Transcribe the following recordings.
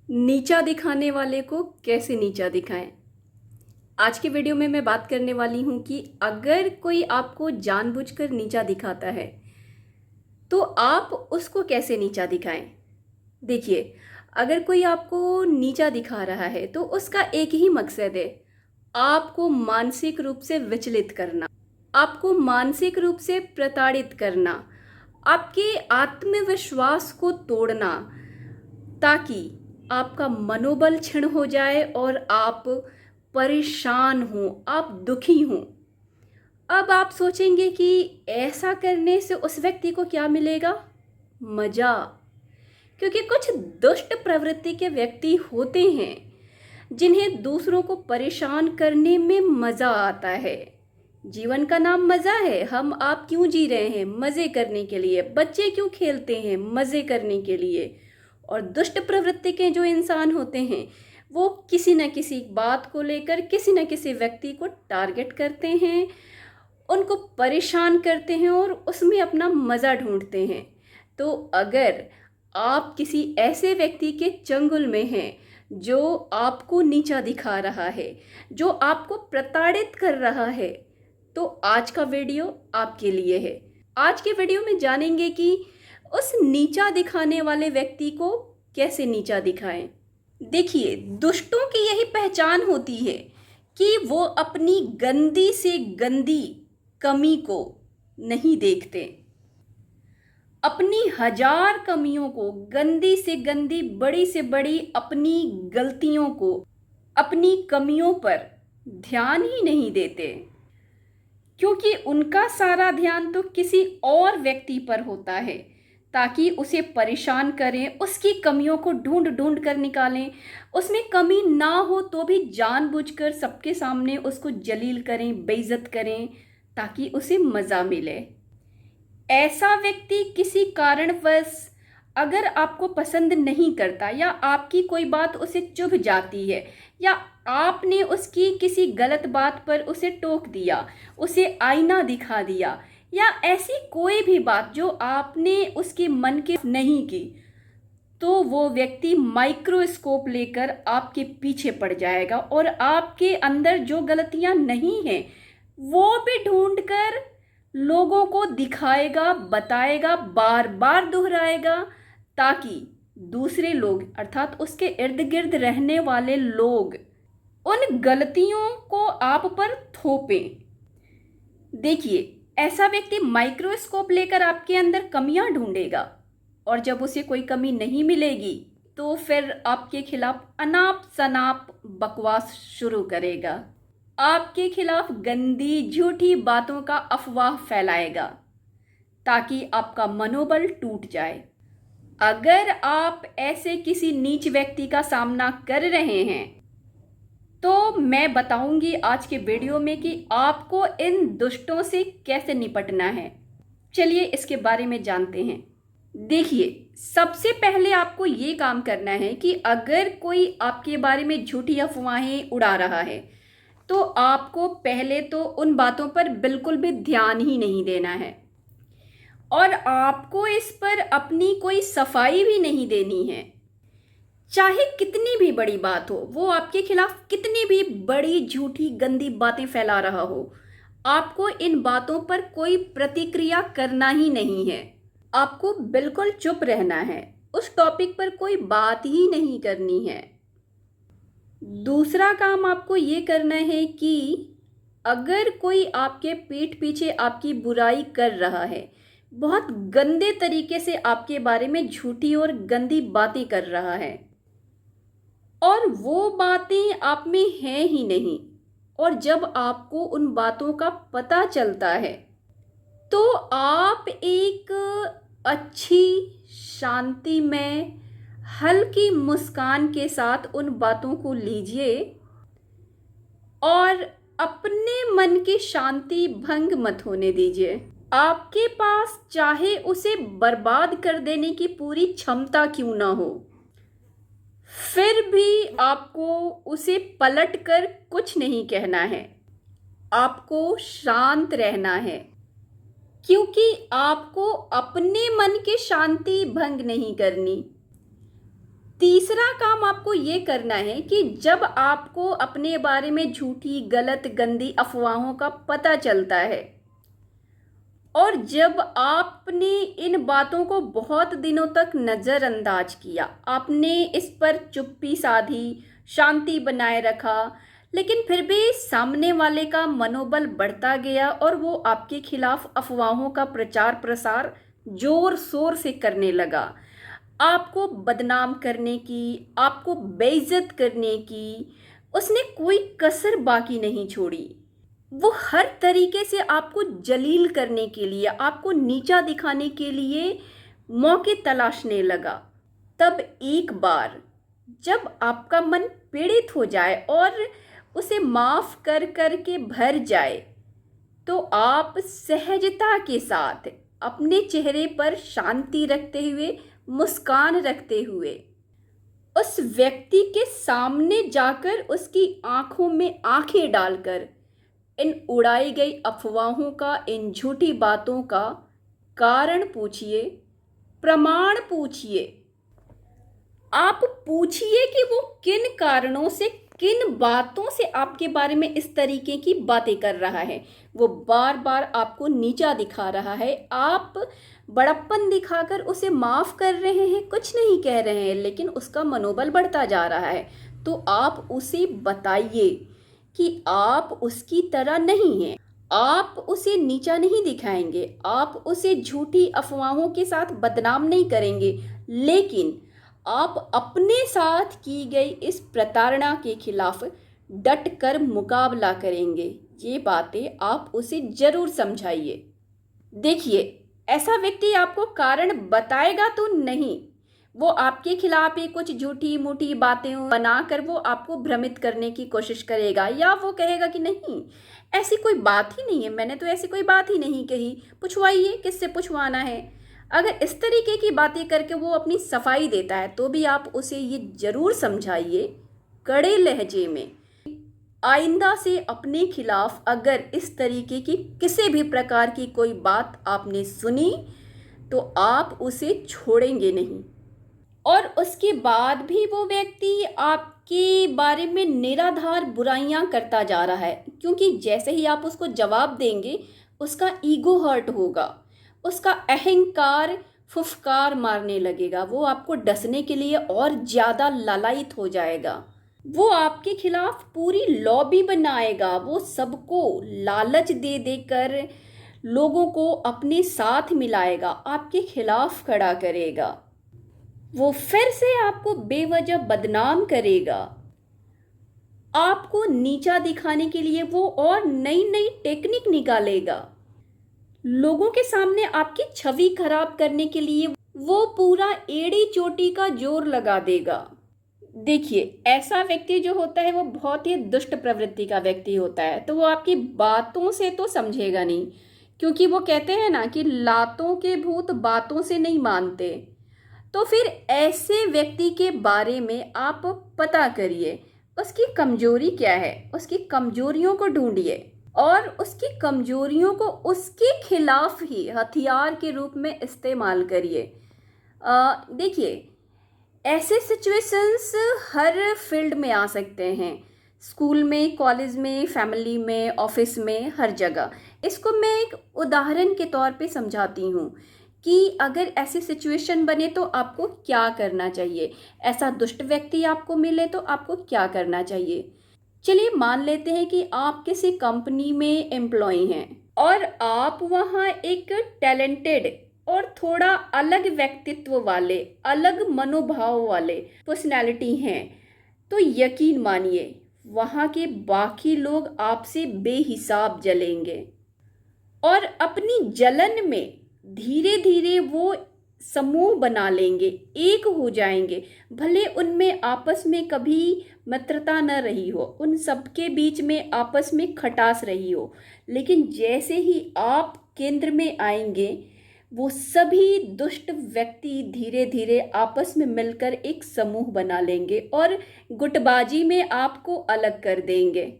नीचा दिखाने वाले को कैसे नीचा दिखाएं। आज के वीडियो में मैं बात करने वाली हूं कि अगर कोई आपको जानबूझकर नीचा दिखाता है तो आप उसको कैसे नीचा दिखाएं। देखिए, अगर कोई आपको नीचा दिखा रहा है तो उसका एक ही मकसद है, आपको मानसिक रूप से विचलित करना, आपको मानसिक रूप से प्रताड़ित करना, आपके आत्मविश्वास को तोड़ना, ताकि आपका मनोबल क्षीण हो जाए और आप परेशान हों, आप दुखी हों। अब आप सोचेंगे कि ऐसा करने से उस व्यक्ति को क्या मिलेगा? मज़ा। क्योंकि कुछ दुष्ट प्रवृत्ति के व्यक्ति होते हैं जिन्हें दूसरों को परेशान करने में मज़ा आता है। जीवन का नाम मज़ा है। हम आप क्यों जी रहे हैं? मज़े करने के लिए। बच्चे क्यों खेलते हैं? मज़े करने के लिए। और दुष्ट प्रवृत्ति के जो इंसान होते हैं वो किसी न किसी बात को लेकर किसी न किसी व्यक्ति को टारगेट करते हैं, उनको परेशान करते हैं और उसमें अपना मज़ा ढूंढते हैं। तो अगर आप किसी ऐसे व्यक्ति के चंगुल में हैं जो आपको नीचा दिखा रहा है, जो आपको प्रताड़ित कर रहा है, तो आज का वीडियो आपके लिए है। आज के वीडियो में जानेंगे कि उस नीचा दिखाने वाले व्यक्ति को कैसे नीचा दिखाएं। देखिए, दुष्टों की यही पहचान होती है कि वो अपनी गंदी से गंदी कमी को नहीं देखते। अपनी हजार कमियों को, गंदी से गंदी, बड़ी से बड़ी अपनी गलतियों को, अपनी कमियों पर ध्यान ही नहीं देते, क्योंकि उनका सारा ध्यान तो किसी और व्यक्ति पर होता है ताकि उसे परेशान करें, उसकी कमियों को ढूंढ ढूंढ कर निकालें, उसमें कमी ना हो तो भी जानबूझकर सबके सामने उसको जलील करें, बेइज्जत करें, ताकि उसे मज़ा मिले। ऐसा व्यक्ति किसी कारणवश अगर आपको पसंद नहीं करता या आपकी कोई बात उसे चुभ जाती है या आपने उसकी किसी गलत बात पर उसे टोक दिया, उसे आईना दिखा दिया या ऐसी कोई भी बात जो आपने उसके मन के नहीं की, तो वो व्यक्ति माइक्रोस्कोप लेकर आपके पीछे पड़ जाएगा और आपके अंदर जो गलतियां नहीं हैं वो भी ढूंढकर लोगों को दिखाएगा, बताएगा, बार बार दोहराएगा, ताकि दूसरे लोग अर्थात उसके इर्द गिर्द रहने वाले लोग उन गलतियों को आप पर थोपें। देखिए, ऐसा व्यक्ति माइक्रोस्कोप लेकर आपके अंदर कमियां ढूंढेगा और जब उसे कोई कमी नहीं मिलेगी तो फिर आपके खिलाफ अनाप शनाप बकवास शुरू करेगा, आपके खिलाफ गंदी झूठी बातों का अफवाह फैलाएगा ताकि आपका मनोबल टूट जाए। अगर आप ऐसे किसी नीच व्यक्ति का सामना कर रहे हैं तो मैं बताऊंगी आज के वीडियो में कि आपको इन दुष्टों से कैसे निपटना है। चलिए इसके बारे में जानते हैं। देखिए, सबसे पहले आपको ये काम करना है कि अगर कोई आपके बारे में झूठी अफवाहें उड़ा रहा है तो आपको पहले तो उन बातों पर बिल्कुल भी ध्यान ही नहीं देना है और आपको इस पर अपनी कोई सफाई भी नहीं देनी है। चाहे कितनी भी बड़ी बात हो, वो आपके खिलाफ कितनी भी बड़ी झूठी गंदी बातें फैला रहा हो, आपको इन बातों पर कोई प्रतिक्रिया करना ही नहीं है। आपको बिल्कुल चुप रहना है, उस टॉपिक पर कोई बात ही नहीं करनी है। दूसरा काम आपको ये करना है कि अगर कोई आपके पीठ पीछे आपकी बुराई कर रहा है, बहुत गंदे तरीके से आपके बारे में झूठी और गंदी बातें कर रहा है और वो बातें आप में हैं ही नहीं, और जब आपको उन बातों का पता चलता है तो आप एक अच्छी, शांतिमय, हल्की मुस्कान के साथ उन बातों को लीजिए और अपने मन की शांति भंग मत होने दीजिए। आपके पास चाहे उसे बर्बाद कर देने की पूरी क्षमता क्यों ना हो, फिर भी आपको उसे पलटकर कुछ नहीं कहना है। आपको शांत रहना है, क्योंकि आपको अपने मन की शांति भंग नहीं करनी। तीसरा दूसरा काम आपको ये करना है कि जब आपको अपने बारे में झूठी, गलत, गंदी अफवाहों का पता चलता है और जब आपने इन बातों को बहुत दिनों तक नज़रअंदाज किया, आपने इस पर चुप्पी साधी, शांति बनाए रखा, लेकिन फिर भी सामने वाले का मनोबल बढ़ता गया और वो आपके खिलाफ अफवाहों का प्रचार प्रसार जोर शोर से करने लगा, आपको बदनाम करने की, आपको बेइज्जत करने की उसने कोई कसर बाकी नहीं छोड़ी। वो हर तरीके से आपको जलील करने के लिए, आपको नीचा दिखाने के लिए मौके तलाशने लगा। तब एक बार जब आपका मन पीड़ित हो जाए और उसे माफ कर कर के भर जाए, तो आप सहजता के साथ अपने चेहरे पर शांति रखते हुए, मुस्कान रखते हुए उस व्यक्ति के सामने जाकर उसकी आंखों में आंखें डालकर इन उड़ाई गई अफवाहों का, इन झूठी बातों का कारण पूछिए, प्रमाण पूछिए। आप पूछिए कि वो किन कारणों से, किन बातों से आपके बारे में इस तरीके की बातें कर रहा है। वो बार बार आपको नीचा दिखा रहा है, आप बड़प्पन दिखाकर उसे माफ कर रहे हैं, कुछ नहीं कह रहे हैं, लेकिन उसका मनोबल बढ़ता जा रहा है। तो आप उसे बताइए कि आप उसकी तरह नहीं हैं, आप उसे नीचा नहीं दिखाएंगे, आप उसे झूठी अफवाहों के साथ बदनाम नहीं करेंगे, लेकिन आप अपने साथ की गई इस प्रताड़ना के खिलाफ डट कर मुकाबला करेंगे। ये बातें आप उसे जरूर समझाइए। देखिए, ऐसा व्यक्ति आपको कारण बताएगा तो नहीं, वो आपके खिलाफ ही कुछ झूठी मूठी बातें बनाकर वो आपको भ्रमित करने की कोशिश करेगा, या वो कहेगा कि नहीं ऐसी कोई बात ही नहीं है, मैंने तो ऐसी कोई बात ही नहीं कही, पूछवाइए किससे पूछवाना है। अगर इस तरीके की बातें करके वो अपनी सफाई देता है तो भी आप उसे ये जरूर समझाइए कड़े लहजे में, आइंदा से अपने खिलाफ अगर इस तरीके की किसी भी प्रकार की कोई बात आपने सुनी तो आप उसे छोड़ेंगे नहीं। और उसके बाद भी वो व्यक्ति आपके बारे में निराधार बुराइयां करता जा रहा है, क्योंकि जैसे ही आप उसको जवाब देंगे उसका ईगो हर्ट होगा, उसका अहंकार फुफकार मारने लगेगा, वो आपको डसने के लिए और ज़्यादा लालायित हो जाएगा, वो आपके खिलाफ पूरी लॉबी बनाएगा, वो सबको लालच दे देकर लोगों को अपने साथ मिलाएगा, आपके खिलाफ खड़ा करेगा, वो फिर से आपको बेवजह बदनाम करेगा, आपको नीचा दिखाने के लिए वो और नई नई टेक्निक निकालेगा, लोगों के सामने आपकी छवि खराब करने के लिए वो पूरा एड़ी चोटी का जोर लगा देगा। देखिए, ऐसा व्यक्ति जो होता है वो बहुत ही दुष्ट प्रवृत्ति का व्यक्ति होता है, तो वो आपकी बातों से तो समझेगा नहीं, क्योंकि वो कहते हैं ना कि लातों के भूत बातों से नहीं मानते। तो फिर ऐसे व्यक्ति के बारे में आप पता करिए, उसकी कमजोरी क्या है, उसकी कमजोरियों को ढूंढिए और उसकी कमजोरियों को उसके खिलाफ ही हथियार के रूप में इस्तेमाल करिए। देखिए, ऐसे सिचुएशंस हर फील्ड में आ सकते हैं, स्कूल में, कॉलेज में, फैमिली में, ऑफिस में, हर जगह। इसको मैं एक उदाहरण के तौर पे समझाती हूँ कि अगर ऐसी सिचुएशन बने तो आपको क्या करना चाहिए, ऐसा दुष्ट व्यक्ति आपको मिले तो आपको क्या करना चाहिए। चलिए मान लेते हैं कि आप किसी कंपनी में एम्प्लॉय हैं और आप वहाँ एक टैलेंटेड और थोड़ा अलग व्यक्तित्व वाले, अलग मनोभाव वाले पर्सनैलिटी हैं, तो यकीन मानिए वहाँ के बाकी लोग आपसे बेहिसाब जलेंगे और अपनी जलन में धीरे धीरे वो समूह बना लेंगे, एक हो जाएंगे। भले उनमें आपस में कभी मित्रता न रही हो, उन सबके बीच में आपस में खटास रही हो, लेकिन जैसे ही आप केंद्र में आएंगे वो सभी दुष्ट व्यक्ति धीरे धीरे आपस में मिलकर एक समूह बना लेंगे और गुटबाजी में आपको अलग कर देंगे,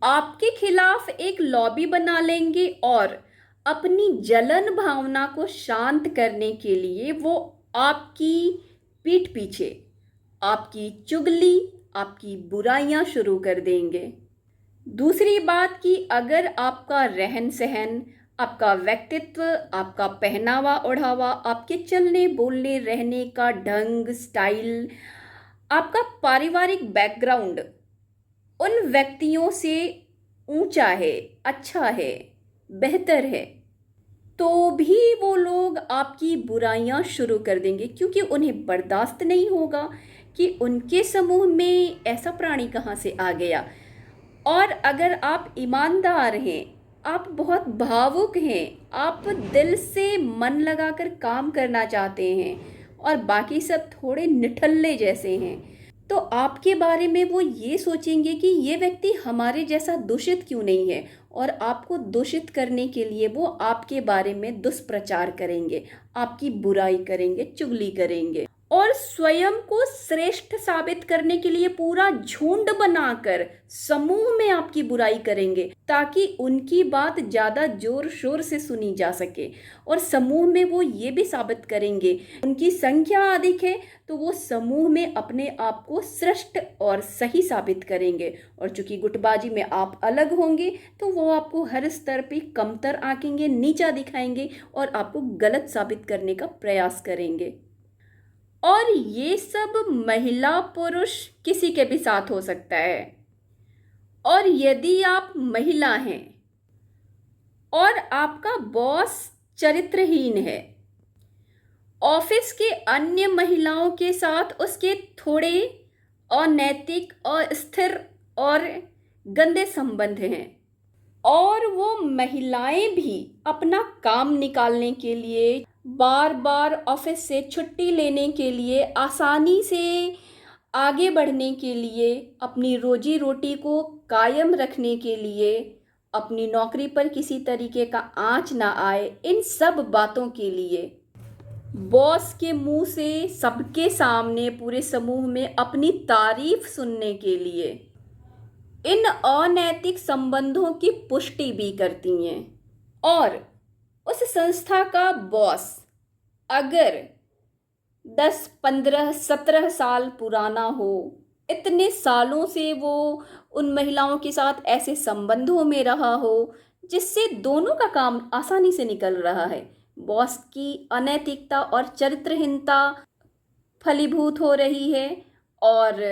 आपके खिलाफ एक लॉबी बना लेंगे और अपनी जलन भावना को शांत करने के लिए वो आपकी पीठ पीछे आपकी चुगली, आपकी बुराइयां शुरू कर देंगे। दूसरी बात कि अगर आपका रहन सहन, आपका व्यक्तित्व, आपका पहनावा ओढ़ावा, आपके चलने बोलने रहने का ढंग स्टाइल, आपका पारिवारिक बैकग्राउंड उन व्यक्तियों से ऊंचा है, अच्छा है, बेहतर है, तो भी वो लोग आपकी बुराइयां शुरू कर देंगे, क्योंकि उन्हें बर्दाश्त नहीं होगा कि उनके समूह में ऐसा प्राणी कहाँ से आ गया। और अगर आप ईमानदार हैं, आप बहुत भावुक हैं, आप दिल से मन लगाकर काम करना चाहते हैं और बाकी सब थोड़े निठल्ले जैसे हैं, तो आपके बारे में वो ये सोचेंगे कि ये व्यक्ति हमारे जैसा दूषित क्यों नहीं है, और आपको दूषित करने के लिए वो आपके बारे में दुष्प्रचार करेंगे, आपकी बुराई करेंगे, चुगली करेंगे और स्वयं को श्रेष्ठ साबित करने के लिए पूरा झुंड बनाकर समूह में आपकी बुराई करेंगे, ताकि उनकी बात ज्यादा जोर शोर से सुनी जा सके। और समूह में वो ये भी साबित करेंगे, उनकी संख्या अधिक है तो वो समूह में अपने आप को श्रेष्ठ और सही साबित करेंगे, और चूंकि गुटबाजी में आप अलग होंगे तो वो आपको हर स्तर पे कमतर आंकेंगे, नीचा दिखाएंगे और आपको गलत साबित करने का प्रयास करेंगे। और ये सब महिला पुरुष किसी के भी साथ हो सकता है। और यदि आप महिला हैं और आपका बॉस चरित्रहीन है, ऑफिस के अन्य महिलाओं के साथ उसके थोड़े अनैतिक, अस्थिर और गंदे संबंध हैं, और वो महिलाएं भी अपना काम निकालने के लिए, बार बार ऑफिस से छुट्टी लेने के लिए, आसानी से आगे बढ़ने के लिए, अपनी रोजी रोटी को कायम रखने के लिए, अपनी नौकरी पर किसी तरीके का आंच ना आए, इन सब बातों के लिए बॉस के मुंह से सबके सामने पूरे समूह में अपनी तारीफ सुनने के लिए इन अनैतिक संबंधों की पुष्टि भी करती हैं। और उस संस्था का बॉस अगर 10, 15, 17 साल पुराना हो, इतने सालों से वो उन महिलाओं के साथ ऐसे संबंधों में रहा हो जिससे दोनों का काम आसानी से निकल रहा है, बॉस की अनैतिकता और चरित्रहीनता फलीभूत हो रही है और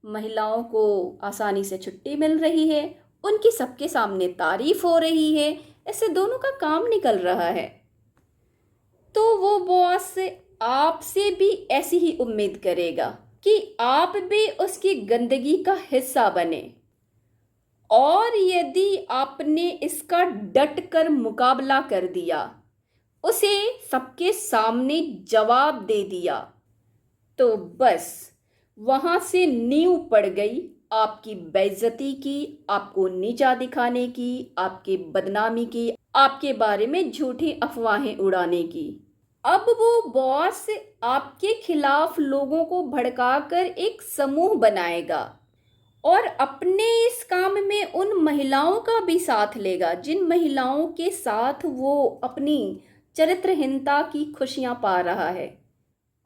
महिलाओं को आसानी से छुट्टी मिल रही है, उनकी सबके सामने तारीफ हो रही है, इससे दोनों का काम निकल रहा है, तो वो बॉस आपसे भी ऐसी ही उम्मीद करेगा कि आप भी उसकी गंदगी का हिस्सा बने। और यदि आपने इसका डट कर मुकाबला कर दिया, उसे सबके सामने जवाब दे दिया, तो बस वहां से नींव पड़ गई आपकी बेइज्जती की, आपको नीचा दिखाने की, आपके बदनामी की, आपके बारे में झूठी अफवाहें उड़ाने की। अब वो बॉस आपके खिलाफ लोगों को भड़काकर एक समूह बनाएगा और अपने इस काम में उन महिलाओं का भी साथ लेगा जिन महिलाओं के साथ वो अपनी चरित्रहीनता की खुशियां पा रहा है,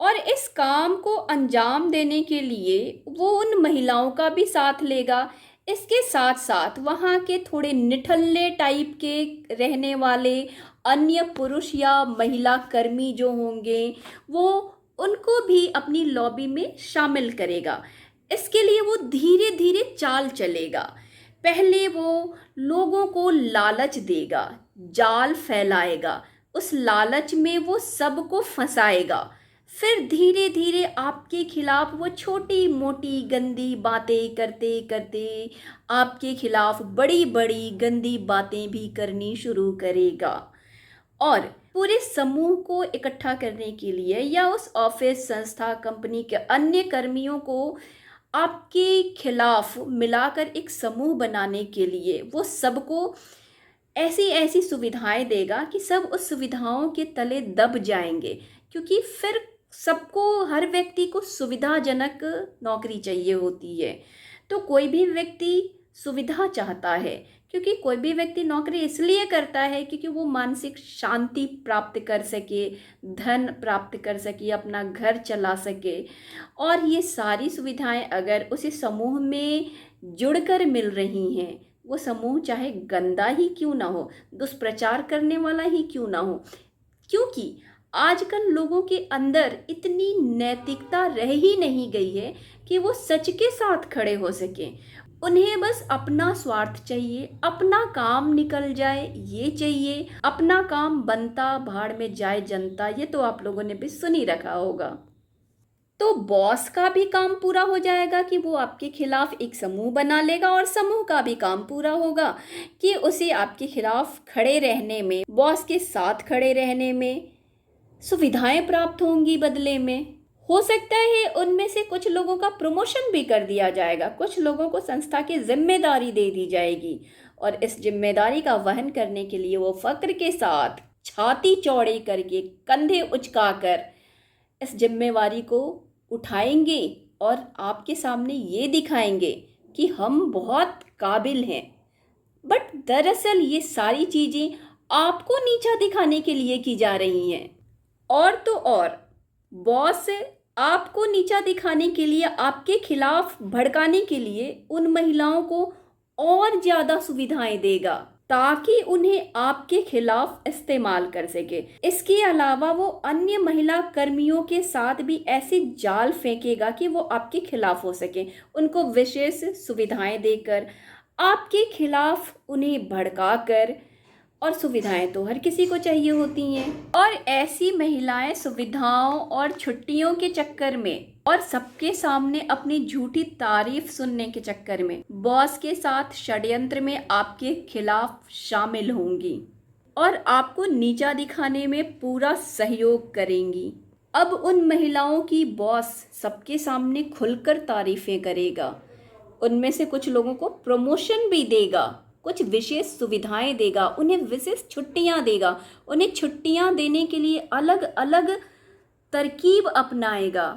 और इस काम को अंजाम देने के लिए वो उन महिलाओं का भी साथ लेगा। इसके साथ साथ वहाँ के थोड़े निठल्ले टाइप के रहने वाले अन्य पुरुष या महिला कर्मी जो होंगे, वो उनको भी अपनी लॉबी में शामिल करेगा। इसके लिए वो धीरे धीरे चाल चलेगा। पहले वो लोगों को लालच देगा, जाल फैलाएगा, उस लालच में वो सबको फंसाएगा, फिर धीरे धीरे आपके खिलाफ वो छोटी मोटी गंदी बातें करते करते आपके खिलाफ बड़ी बड़ी गंदी बातें भी करनी शुरू करेगा, और पूरे समूह को इकट्ठा करने के लिए या उस ऑफिस, संस्था, कंपनी के अन्य कर्मियों को आपके खिलाफ मिलाकर एक समूह बनाने के लिए वो सबको ऐसी ऐसी सुविधाएं देगा कि सब उस सुविधाओं के तले दब जाएंगे, क्योंकि फिर सबको, हर व्यक्ति को सुविधाजनक नौकरी चाहिए होती है। तो कोई भी व्यक्ति सुविधा चाहता है क्योंकि कोई भी व्यक्ति नौकरी इसलिए करता है क्योंकि वो मानसिक शांति प्राप्त कर सके, धन प्राप्त कर सके, अपना घर चला सके। और ये सारी सुविधाएं अगर उसी समूह में जुड़कर मिल रही हैं, वो समूह चाहे गंदा ही क्यों ना हो, दुष्प्रचार करने वाला ही क्यों ना हो, क्योंकि आजकल लोगों के अंदर इतनी नैतिकता रह ही नहीं गई है कि वो सच के साथ खड़े हो सकें। उन्हें बस अपना स्वार्थ चाहिए, अपना काम निकल जाए ये चाहिए, अपना काम बनता भाड़ में जाए जनता। ये तो आप लोगों ने भी सुन ही रखा होगा। तो बॉस का भी काम पूरा हो जाएगा कि वो आपके खिलाफ एक समूह बना लेगा, और समूह का भी काम पूरा होगा कि उसे आपके खिलाफ खड़े रहने में, बॉस के साथ खड़े रहने में सुविधाएं प्राप्त होंगी बदले में। हो सकता है उनमें से कुछ लोगों का प्रमोशन भी कर दिया जाएगा, कुछ लोगों को संस्था की जिम्मेदारी दे दी जाएगी, और इस जिम्मेदारी का वहन करने के लिए वो फक्र के साथ छाती चौड़ी करके, कंधे उचकाकर इस जिम्मेवारी को उठाएंगे और आपके सामने ये दिखाएंगे कि हम बहुत काबिल हैं। बट दरअसल ये सारी चीज़ें आपको नीचा दिखाने के लिए की जा रही हैं। और तो और बॉस आपको नीचा दिखाने के लिए, आपके खिलाफ भड़काने के लिए उन महिलाओं को और ज़्यादा सुविधाएं देगा ताकि उन्हें आपके खिलाफ इस्तेमाल कर सके। इसके अलावा वो अन्य महिला कर्मियों के साथ भी ऐसे जाल फेंकेगा कि वो आपके खिलाफ हो सके, उनको विशेष सुविधाएं देकर, आपके खिलाफ उन्हें भड़काकर। और सुविधाएं तो हर किसी को चाहिए होती हैं, और ऐसी महिलाएं सुविधाओं और छुट्टियों के चक्कर में और सबके सामने अपनी झूठी तारीफ सुनने के चक्कर में बॉस के साथ षड्यंत्र में आपके खिलाफ शामिल होंगी और आपको नीचा दिखाने में पूरा सहयोग करेंगी। अब उन महिलाओं की बॉस सबके सामने खुलकर तारीफें करेगा, उनमें से कुछ लोगों को प्रमोशन भी देगा, कुछ विशेष सुविधाएं देगा, उन्हें विशेष छुट्टियां देगा, उन्हें छुट्टियां देने के लिए अलग अलग तरकीब अपनाएगा।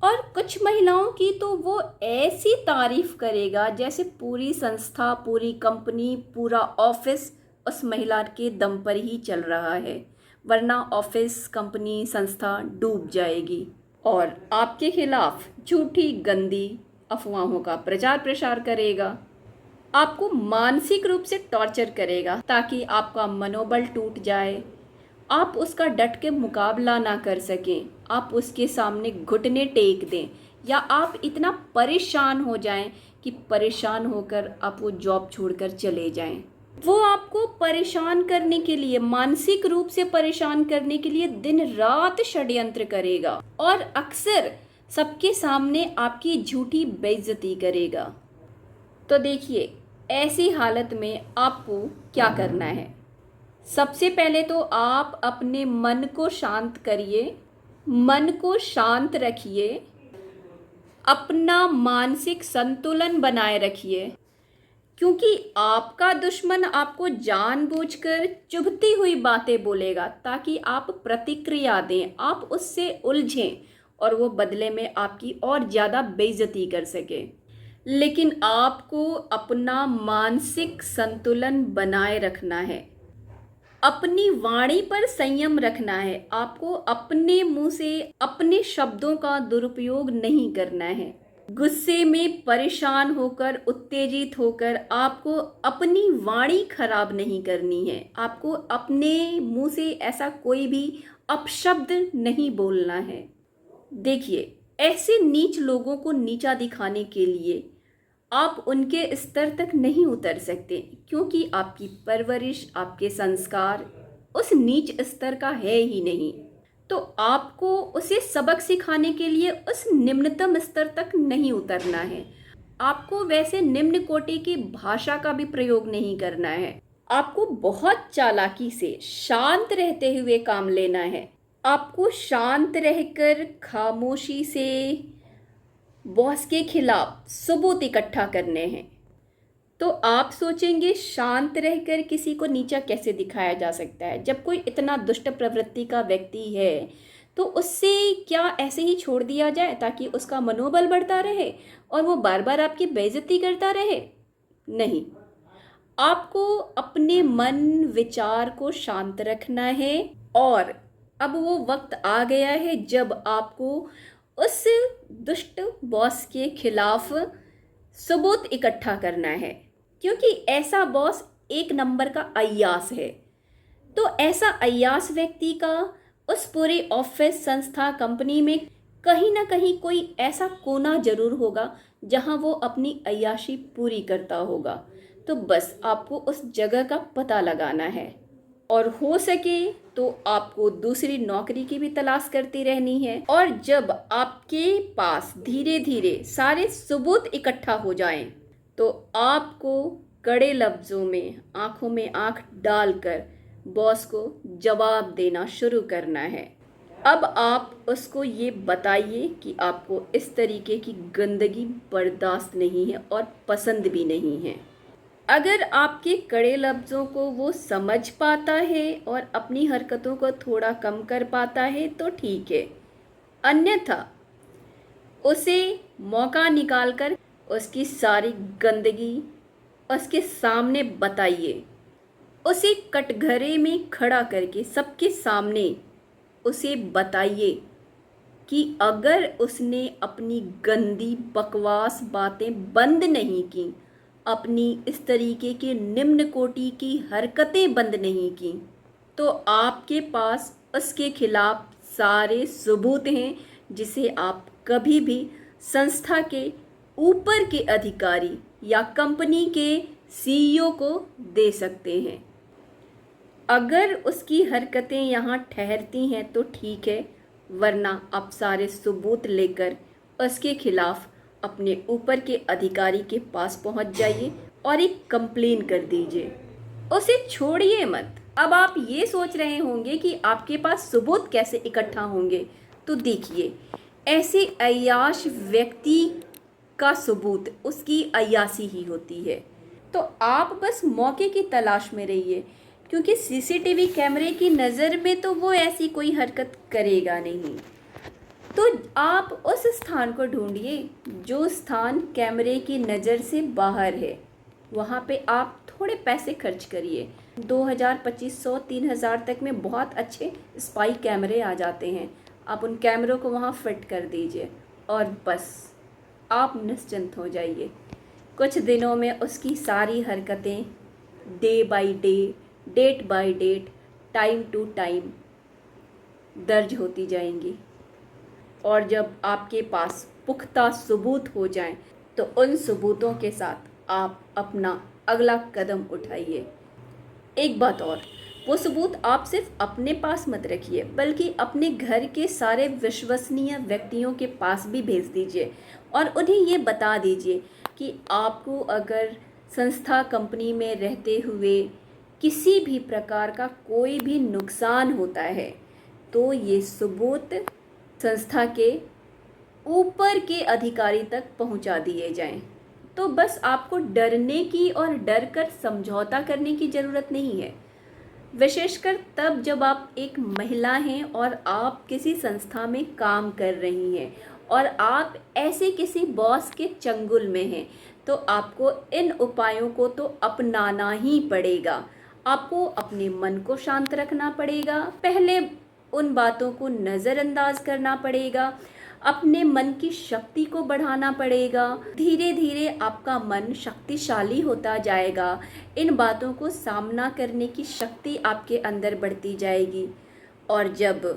और कुछ महिलाओं की तो वो ऐसी तारीफ करेगा जैसे पूरी संस्था, पूरी कंपनी, पूरा ऑफिस उस महिला के दम पर ही चल रहा है, वरना ऑफिस, कंपनी, संस्था डूब जाएगी। और आपके खिलाफ झूठी गंदी अफवाहों का प्रचार प्रसार करेगा, आपको मानसिक रूप से टॉर्चर करेगा ताकि आपका मनोबल टूट जाए, आप उसका डट के मुकाबला ना कर सकें, आप उसके सामने घुटने टेक दें, या आप इतना परेशान हो जाएं कि परेशान होकर आप वो जॉब छोड़कर चले जाएं। वो आपको परेशान करने के लिए, मानसिक रूप से परेशान करने के लिए दिन रात षड्यंत्र करेगा और अक्सर सबके सामने आपकी झूठी बेइज्जती करेगा। तो देखिए, ऐसी हालत में आपको क्या करना है। सबसे पहले तो आप अपने मन को शांत करिए, मन को शांत रखिए, अपना मानसिक संतुलन बनाए रखिए, क्योंकि आपका दुश्मन आपको जानबूझकर चुभती हुई बातें बोलेगा ताकि आप प्रतिक्रिया दें, आप उससे उलझें और वो बदले में आपकी और ज़्यादा बेइज्जती कर सके। लेकिन आपको अपना मानसिक संतुलन बनाए रखना है, अपनी वाणी पर संयम रखना है, आपको अपने मुंह से अपने शब्दों का दुरुपयोग नहीं करना है। गुस्से में परेशान होकर, उत्तेजित होकर आपको अपनी वाणी खराब नहीं करनी है, आपको अपने मुंह से ऐसा कोई भी अपशब्द नहीं बोलना है। देखिए, ऐसे नीच लोगों को नीचा दिखाने के लिए आप उनके स्तर तक नहीं उतर सकते, क्योंकि आपकी परवरिश, आपके संस्कार उस नीच स्तर का है ही नहीं। तो आपको उसे सबक सिखाने के लिए उस निम्नतम स्तर तक नहीं उतरना है, आपको वैसे निम्न कोटि की भाषा का भी प्रयोग नहीं करना है। आपको बहुत चालाकी से शांत रहते हुए काम लेना है, आपको शांत रहकर खामोशी से बॉस के खिलाफ सबूत इकट्ठा करने हैं। तो आप सोचेंगे शांत रहकर किसी को नीचा कैसे दिखाया जा सकता है। जब कोई इतना दुष्ट प्रवृत्ति का व्यक्ति है तो उससे क्या ऐसे ही छोड़ दिया जाए ताकि उसका मनोबल बढ़ता रहे और वो बार बार आपकी बेइज्जती करता रहे? नहीं, आपको अपने मन विचार को शांत रखना है और अब वो वक्त आ गया है जब आपको उस दुष्ट बॉस के खिलाफ सबूत इकट्ठा करना है, क्योंकि ऐसा बॉस एक नंबर का अय्यास है। तो ऐसा अय्यास व्यक्ति का उस पूरे ऑफिस, संस्था, कंपनी में कहीं ना कहीं कोई ऐसा कोना जरूर होगा जहां वो अपनी अय्याशी पूरी करता होगा। तो बस आपको उस जगह का पता लगाना है और हो सके तो आपको दूसरी नौकरी की भी तलाश करती रहनी है। और जब आपके पास धीरे धीरे सारे सबूत इकट्ठा हो जाएं, तो आपको कड़े लफ्ज़ों में आंखों में आंख डालकर बॉस को जवाब देना शुरू करना है। अब आप उसको ये बताइए कि आपको इस तरीके की गंदगी बर्दाश्त नहीं है और पसंद भी नहीं है। अगर आपके कड़े लफ्ज़ों को वो समझ पाता है और अपनी हरकतों को थोड़ा कम कर पाता है तो ठीक है, अन्यथा उसे मौका निकालकर उसकी सारी गंदगी उसके सामने बताइए। उसे कटघरे में खड़ा करके सबके सामने उसे बताइए कि अगर उसने अपनी गंदी बकवास बातें बंद नहीं की, अपनी इस तरीके के निम्न कोटि की हरकतें बंद नहीं की, तो आपके पास उसके खिलाफ सारे सबूत हैं जिसे आप कभी भी संस्था के ऊपर के अधिकारी या कंपनी के सीईओ को दे सकते हैं। अगर उसकी हरकतें यहाँ ठहरती हैं तो ठीक है, वरना आप सारे सबूत लेकर उसके खिलाफ अपने ऊपर के अधिकारी के पास पहुँच जाइए और एक कंप्लेन कर दीजिए। उसे छोड़िए मत। अब आप ये सोच रहे होंगे कि आपके पास सबूत कैसे इकट्ठा होंगे, तो देखिए, ऐसे अय्याश व्यक्ति का सबूत उसकी अय्यासी ही होती है। तो आप बस मौके की तलाश में रहिए, क्योंकि सीसीटीवी कैमरे की नज़र में तो वो ऐसी कोई हरकत करेगा नहीं। तो आप उस स्थान को ढूंढिए जो स्थान कैमरे की नज़र से बाहर है। वहाँ पे आप थोड़े पैसे खर्च करिए, 2000, 2500, 3000 तक में बहुत अच्छे स्पाई कैमरे आ जाते हैं। आप उन कैमरों को वहाँ फिट कर दीजिए और बस आप निश्चिंत हो जाइए। कुछ दिनों में उसकी सारी हरकतें day by day, date by date, time to time दर्ज होती जाएंगी। और जब आपके पास पुख्ता सबूत हो जाएं, तो उन सबूतों के साथ आप अपना अगला कदम उठाइए। एक बात और, वो सबूत आप सिर्फ अपने पास मत रखिए, बल्कि अपने घर के सारे विश्वसनीय व्यक्तियों के पास भी भेज दीजिए और उन्हें ये बता दीजिए कि आपको अगर संस्था, कंपनी में रहते हुए किसी भी प्रकार का कोई भी नुकसान होता है, तो ये सबूत संस्था के ऊपर के अधिकारी तक पहुंचा दिए जाएं। तो बस आपको डरने की और डर कर समझौता करने की ज़रूरत नहीं है, विशेषकर तब जब आप एक महिला हैं और आप किसी संस्था में काम कर रही हैं और आप ऐसे किसी बॉस के चंगुल में हैं। तो आपको इन उपायों को तो अपनाना ही पड़ेगा। आपको अपने मन को शांत रखना पड़ेगा, पहले उन बातों को नज़रअंदाज करना पड़ेगा, अपने मन की शक्ति को बढ़ाना पड़ेगा। धीरे धीरे आपका मन शक्तिशाली होता जाएगा, इन बातों को सामना करने की शक्ति आपके अंदर बढ़ती जाएगी। और जब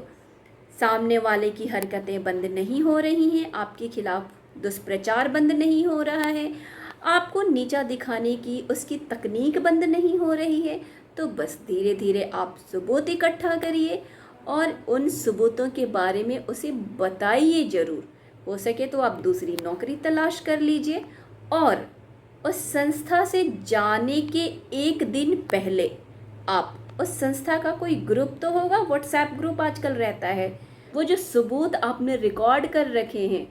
सामने वाले की हरकतें बंद नहीं हो रही हैं, आपके खिलाफ दुष्प्रचार बंद नहीं हो रहा है, आपको नीचा दिखाने की उसकी तकनीक बंद नहीं हो रही है, तो बस धीरे धीरे आप सबूत इकट्ठा करिए और उन सबूतों के बारे में उसे बताइए ज़रूर। हो सके तो आप दूसरी नौकरी तलाश कर लीजिए और उस संस्था से जाने के एक दिन पहले आप उस संस्था का कोई ग्रुप तो होगा, व्हाट्सएप ग्रुप आजकल रहता है, वो जो सबूत आपने रिकॉर्ड कर रखे हैं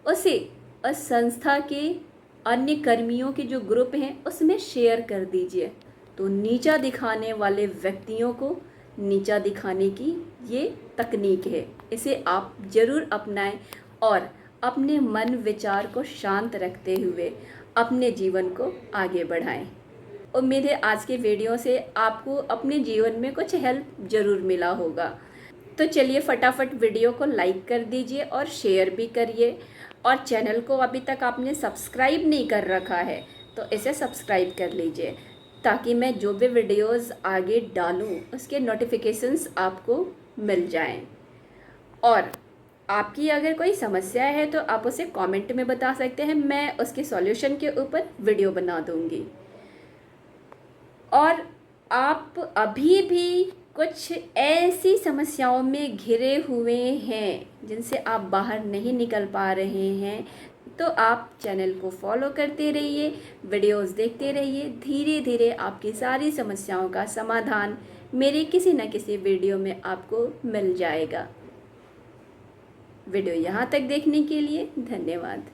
उसे उस संस्था के अन्य कर्मियों के जो ग्रुप हैं उसमें शेयर कर दीजिए। तो नीचा दिखाने वाले व्यक्तियों को नीचा दिखाने की ये तकनीक है, इसे आप ज़रूर अपनाएं और अपने मन विचार को शांत रखते हुए अपने जीवन को आगे बढ़ाएं। उम्मीद है आज के वीडियो से आपको अपने जीवन में कुछ हेल्प ज़रूर मिला होगा। तो चलिए फटाफट वीडियो को लाइक कर दीजिए और शेयर भी करिए, और चैनल को अभी तक आपने सब्सक्राइब नहीं कर रखा है तो इसे सब्सक्राइब कर लीजिए, ताकि मैं जो भी वीडियोस आगे डालूं उसके नोटिफिकेशंस आपको मिल जाएं। और आपकी अगर कोई समस्या है तो आप उसे कमेंट में बता सकते हैं, मैं उसके सॉल्यूशन के ऊपर वीडियो बना दूंगी। और आप अभी भी कुछ ऐसी समस्याओं में घिरे हुए हैं जिनसे आप बाहर नहीं निकल पा रहे हैं, तो आप चैनल को फॉलो करते रहिए, वीडियोस देखते रहिए। धीरे धीरे आपकी सारी समस्याओं का समाधान मेरे किसी न किसी वीडियो में आपको मिल जाएगा। वीडियो यहाँ तक देखने के लिए धन्यवाद।